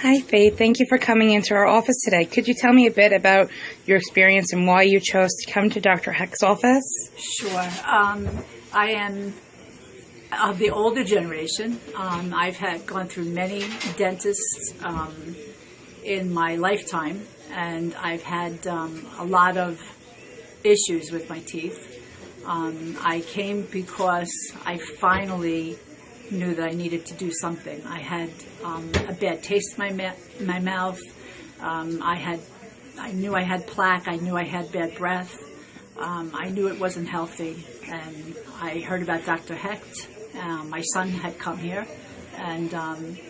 Hi, Faith. Thank you for coming into our office today. Could you tell me a bit about your experience and why you chose to come to Dr. Heck's office? Sure. I am of the older generation. I've gone through many dentists in my lifetime, and I've had a lot of issues with my teeth. I came because I finally knew that I needed to do something. I had a bad taste in my mouth. I knew I had plaque. I knew I had bad breath. I knew it wasn't healthy, and I heard about Dr. Hecht. My son had come here, and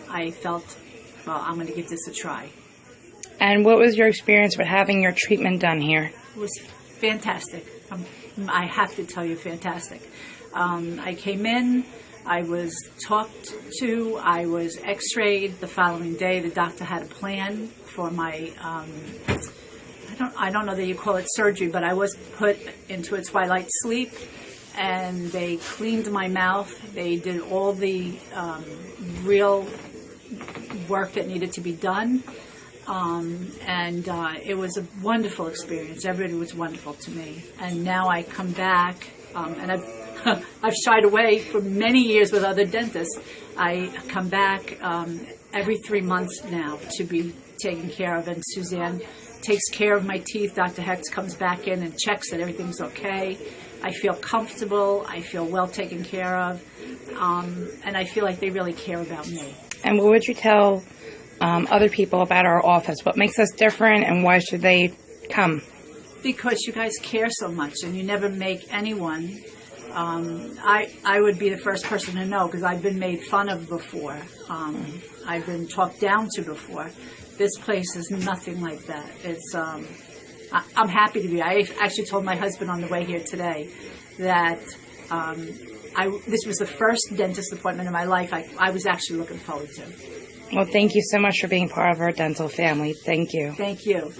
I felt, well, I'm going to give this a try. And what was your experience with having your treatment done here? It was fantastic. I have to tell you, fantastic. I came in, I was talked to, I was x-rayed. The following day, the doctor had a plan for my, I don't know that you call it surgery, but I was put into a twilight sleep, and they cleaned my mouth. They did all the real work that needed to be done. And it was a wonderful experience. Everybody was wonderful to me. And now I come back, and I've shied away for many years with other dentists. I come back every 3 months now to be taken care of, and Suzanne takes care of my teeth. Dr. Hecht comes back in and checks that everything's okay. I feel comfortable. I feel well taken care of. And I feel like they really care about me. And what would you tell other people about our office? What makes us different, and why should they come? Because you guys care so much, and you never make anyone. I would be the first person to know, because I've been made fun of before. I've been talked down to before. This place is nothing like that. It's I'm happy to be. I actually told my husband on the way here today that this was the first dentist appointment in my life I was actually looking forward to. Well, thank you so much for being part of our dental family. Thank you. Thank you.